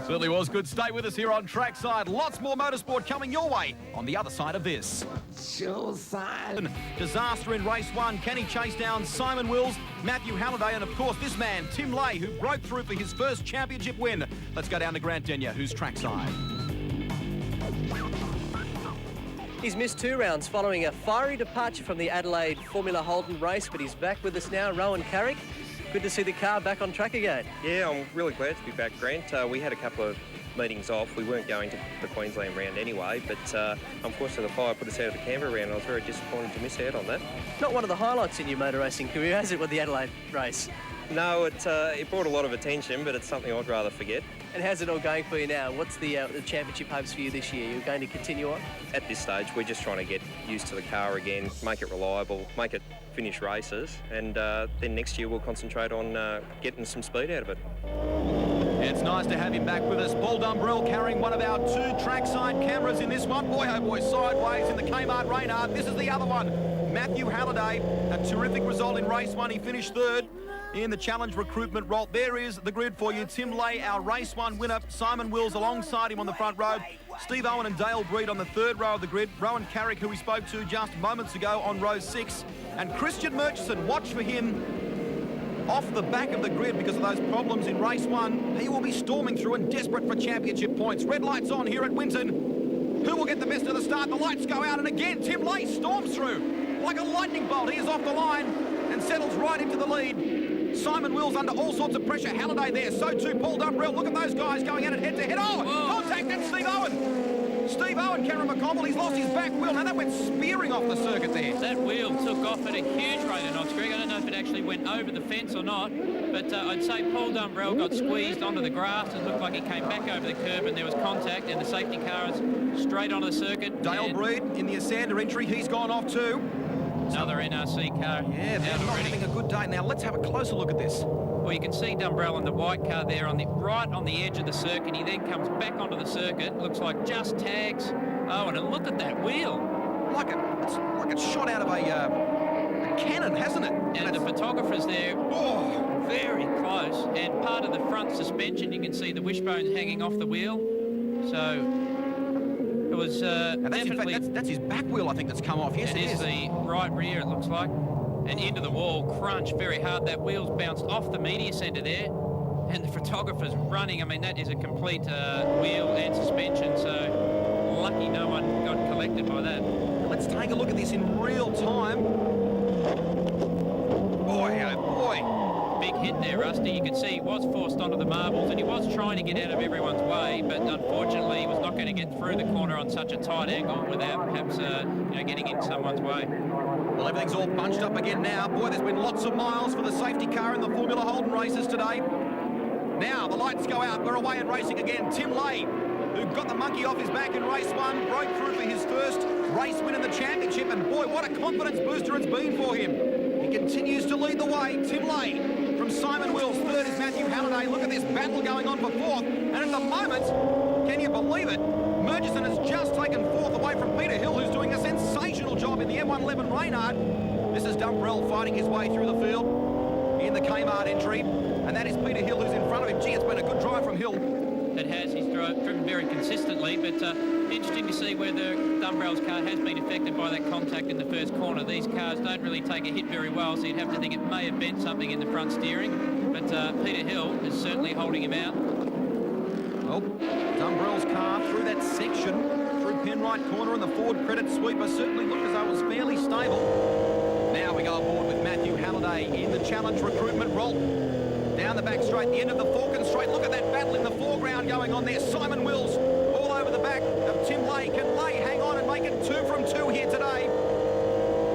Certainly was good. Stay with us here on Trackside. Lots more motorsport coming your way on the other side of this. Disaster in race one. Can he chase down Simon Wills, Matthew Halliday, and of course this man, Tim Lay, who broke through for his first championship win. Let's go down to Grant Denyer, who's trackside. He's missed 2 rounds following a fiery departure from the Adelaide Formula Holden race, but he's back with us now. Rowan Carrick, good to see the car back on track again. Yeah, I'm really glad to be back, Grant. We had a couple of meetings off. We weren't going to the Queensland round anyway, but unfortunately the fire put us out of the Canberra round. I was very disappointed to miss out on that. Not one of the highlights in your motor racing career, has it, with the Adelaide race? No, it brought a lot of attention, but it's something I'd rather forget. And how's it all going for you now? What's the championship hopes for you this year? You're going to continue on? At this stage, we're just trying to get used to the car again, make it reliable, make it finish races, and then next year we'll concentrate on getting some speed out of it. It's nice to have him back with us. Paul Dumbrell carrying one of our 2 trackside cameras in this one. Boy, oh boy, sideways in the Kmart Reynard. This is the other one. Matthew Halliday, a terrific result in race 1. He finished 3rd in the challenge recruitment role. There is the grid for you. Tim Lay, our race 1 winner. Simon Wills alongside him on the front row. Steve Owen and Dale Breed on the 3rd row of the grid. Rowan Carrick, who we spoke to just moments ago, on row 6. And Christian Murchison, watch for him off the back of the grid because of those problems in race 1. He will be storming through and desperate for championship points. Red lights on here at Winton. Who will get the best of the start? The lights go out, and again Tim Lay storms through like a lightning bolt. He is off the line and settles right into the lead. Simon Wills under all sorts of pressure. Halliday there, so too Paul Dumbrell. Look at those guys going at it head-to-head. Oh, contact, that's Steve Owen. Steve Owen, Cameron McConnell, he's lost his back wheel. Now that went spearing off the circuit there. That wheel took off at a huge rate of knots, Greg. I don't know if it actually went over the fence or not, but I'd say Paul Dumbrell got squeezed onto the grass. It looked like he came back over the curb and there was contact, and the safety car is straight onto the circuit. Dale Breed in the Asander entry, he's gone off too. Another NRC car. Yeah, they're not having a good day. Now let's have a closer look at this. Well, you can see Dumbrell in the white car there right on the edge of the circuit. He then comes back onto the circuit. Looks like just tags. Oh, and look at that wheel. It's like it's shot out of a cannon, hasn't it? And the photographer's there. Oh, very close. And part of the front suspension, you can see the wishbones hanging off the wheel. So it was definitely... In fact, that's his back wheel, I think, that's come off. Yes, it is. The right rear, it looks like. And into the wall, crunch very hard. That wheel's bounced off the media centre there, and the photographer's running. I mean, that is a complete wheel and suspension, so lucky no one got collected by that. Let's take a look at this in real time. Boy, oh boy. Big hit there, Rusty. You can see he was forced onto the marbles, and he was trying to get out of everyone's way, but unfortunately he was not going to get through the corner on such a tight angle without perhaps getting in someone's way. Well, everything's all bunched up again now. Boy, there's been lots of miles for the safety car in the Formula Holden races today. Now the lights go out. We're away and racing again. Tim Lay, who got the monkey off his back in race 1, broke through for his first race win in the championship, and boy, what a confidence booster it's been for him. He continues to lead the way. Tim Lay from Simon Wills. 3rd is Matthew Halliday. Look at this battle going on for 4th. And at the moment, can you believe it, Murchison has just taken 4th away from Peter Hill, who's doing a sensational job in the M111 Reynard. This is Dumbrell fighting his way through the field in the Kmart entry. And that is Peter Hill, who's in front of him. Gee, it's been a good drive from Hill. It has. He's driven very consistently, but interesting to see whether Dumbrell's car has been affected by that contact in the first corner. These cars don't really take a hit very well, so you'd have to think it may have bent something in the front steering, but Peter Hill is certainly holding him out. Well, Dumbrell's car through that section, through Penrite corner, and the forward credit sweeper certainly looked as though it was fairly stable. Now we go aboard with Matthew Halliday in the challenge recruitment role. Down the back straight, the end of the Falcon straight. Look at that battle in the foreground going on there. Simon Wills all over the back of Tim Lay. Can Lay hang on and make it 2 from 2 here today?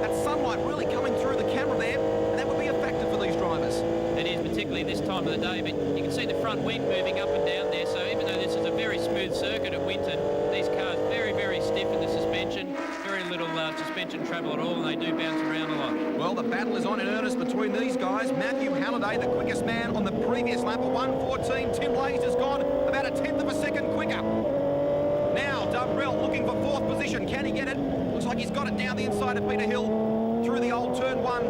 That sunlight really coming through the camera there, and that would be a factor for these drivers. It is, particularly this time of the day, but you can see the front wing moving up and down there, so even though this is a very smooth circuit at Winton, these cars very, very stiff in the suspension, very little suspension travel at all, and they do bounce around a lot. Well, the battle is on in earnest between these guys. Matthew Halliday, the quickest man on the previous lap of 1:14. Tim Lay's has gone about a 1/10 of a second quicker. Now Dumbrell looking for 4th position. Can he get it? Looks like he's got it down the inside of Peter Hill through the old turn 1.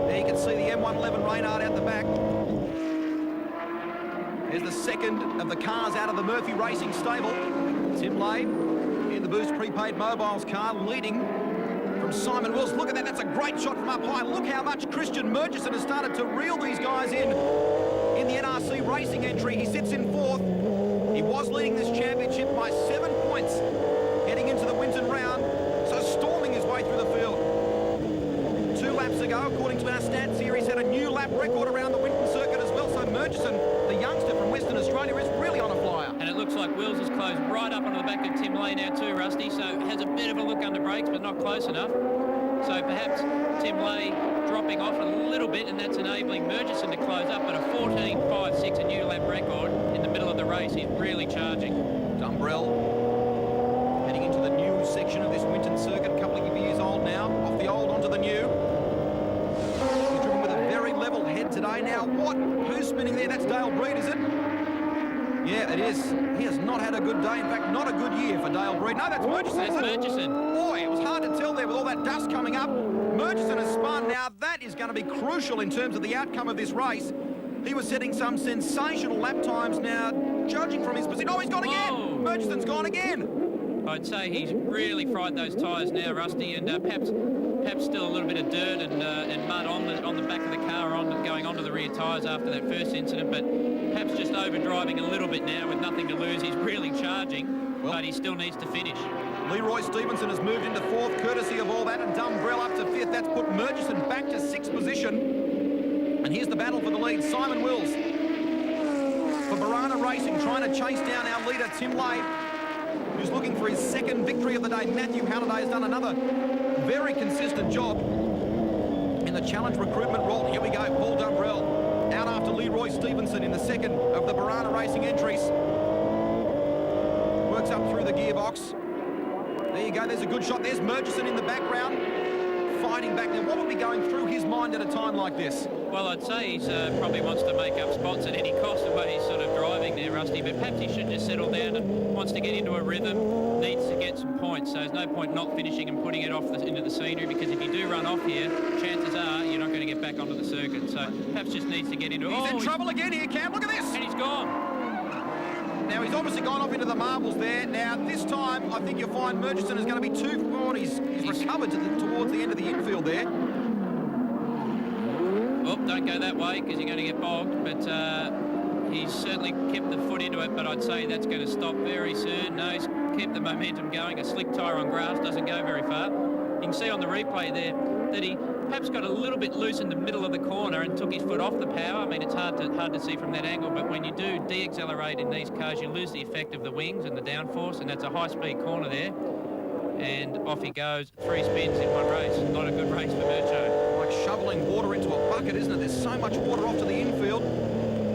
There you can see the M111 Reynard out the back. There's the second of the cars out of the Murphy Racing stable. Tim Lay in the Boost Prepaid Mobiles car, leading from Simon Wills. Look at that, that's a great shot from up high. Look how much Christian Murchison has started to reel these guys in the NRC Racing entry. He sits in fourth. He was leading this championship by 7 points heading into the Winton round, so storming his way through the field. 2 laps ago, according to our stats here, he's had a new lap record around the Winton circuit as well, so Murchison, the youngster from Western Australia, is really on a flyer. And it looks like Wills has closed right up onto the back of Tim Lay now too, Rusty, so has a bit of a look under brakes, but not close enough. So perhaps Tim Lay dropping off a little bit, and that's enabling Murchison to close up at a 14.56, a new lap record in the middle of the race. He's really charging. Dumbrell heading into the new section of this Winton circuit, a couple of years old now, off the old onto the new. He's driven with a very level head today. Now, who's spinning there? That's Dale Breed, is it? Yeah, it is. He has not had a good day. In fact, not a good year for Dale Breed. No, that's Murchison, That's isn't it? Murchison. Boy, it was hard to tell there with all that dust coming up. Murchison has spun. Now, that is going to be crucial in terms of the outcome of this race. He was setting some sensational lap times now, judging from his position. Oh, he's gone again! Whoa. Murchison's gone again! I'd say he's really fried those tyres now, Rusty, and perhaps still a little bit of dirt and mud on the back of the car, going onto the rear tyres after that first incident, but perhaps just overdriving a little bit now with nothing to lose. He's really charging, but he still needs to finish. Leroy Stevenson has moved into fourth, courtesy of all that, and Dumbrell up to fifth. That's put Murchison back to sixth position. And here's the battle for the lead. Simon Wills for Barana Racing, trying to chase down our leader, Tim Lay, who's looking for his second victory of the day. Matthew Halliday has done another very consistent job in the challenge recruitment role. Here we go, Paul Dumbrell out after Leroy Stevenson in the second of the Barana Racing entries. Works up through the gearbox. There you go, there's a good shot. There's Murchison in the background, fighting back there. What would be going through his mind at a time like this? Well, I'd say he's probably wants to make up spots at any cost the way he's sort of driving there, Rusty, but perhaps he should just settle down and wants to get into a rhythm, needs to get some points, so there's no point not finishing and putting it off into the scenery, because if you do run off here, chances are you're not going to get back onto the circuit, so perhaps just needs to get into it. He's in trouble again here, Cam, look at this! And he's gone. Now, he's obviously gone off into the marbles there. Now, this time, I think you'll find Murchison is going to be too far. He's recovered towards the end of the infield there. Oh, don't go that way because you're going to get bogged, but he's certainly kept the foot into it, but I'd say that's going to stop very soon. No, he's kept the momentum going. A slick tyre on grass doesn't go very far. You can see on the replay there that he perhaps got a little bit loose in the middle of the corner and took his foot off the power. I mean, it's hard to see from that angle, but when you do de-accelerate in these cars, you lose the effect of the wings and the downforce, and that's a high-speed corner there. And off he goes, 3 spins in one race. Not a good race for Murcho. Like shoveling water into a bucket, isn't it? There's so much water off to the infield.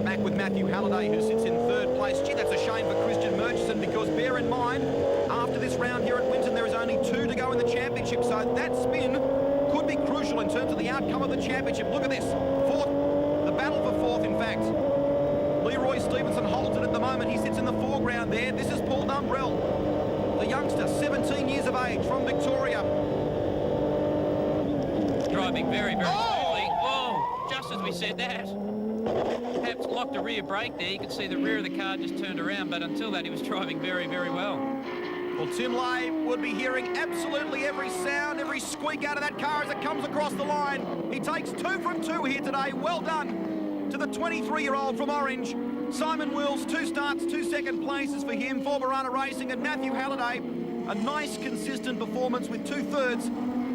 Back with Matthew Halliday, who sits in third place. Gee, that's a shame for Christian Murchison, because bear in mind, after this round here at Winton, there is only 2 to go in the championship, so that spin could be crucial in terms of the outcome of the championship. Look at this. Fourth, the battle for fourth, in fact. Leroy Stevenson holds it at the moment. He sits in the foreground there. This is Paul Dumbrell, the youngster, 17 years of age, from Victoria. Driving very, very slowly. Whoa, just as we said that. Perhaps locked a rear brake there. You could see the rear of the car just turned around, but until that, he was driving very, very well. Well, Tim Lay would be hearing absolutely every sound, every squeak out of that car as it comes across the line. He takes 2 from 2 here today. Well done to the 23-year-old from Orange. Simon Wills, 2 starts, 2 second places for him, for Barana Racing, and Matthew Halliday, a nice, consistent performance with 2/3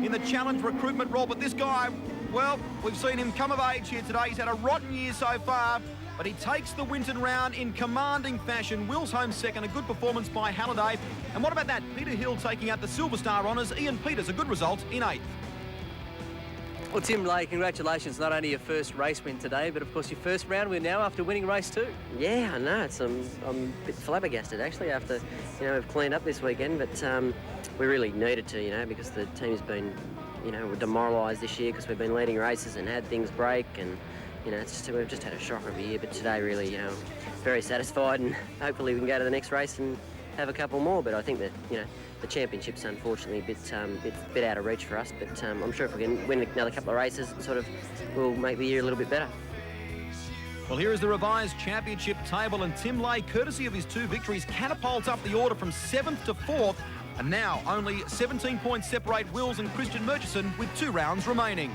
in the challenge recruitment role. But this guy, well, we've seen him come of age here today. He's had a rotten year so far, but he takes the Winton round in commanding fashion. Will's home second, a good performance by Halliday. And what about that? Peter Hill taking out the Silver Star honours. Ian Peters, a good result in 8th. Well, Tim Lay, congratulations. Not only your first race win today, but of course your first round win now after winning race 2. Yeah, I know. I'm a bit flabbergasted actually after, we've cleaned up this weekend, but we really needed to, because the team's been, demoralised this year because we've been leading races and had things break, and we've just had a shocker of a year. But today, really, very satisfied, and hopefully we can go to the next race and have a couple more. But I think that, the championship's unfortunately a bit out of reach for us. But I'm sure if we can win another couple of races, it sort of will make the year a little bit better. Well, here is the revised championship table, and Tim Lay, courtesy of his 2 victories, catapults up the order from 7th to 4th. And now only 17 points separate Wills and Christian Murchison with 2 rounds remaining.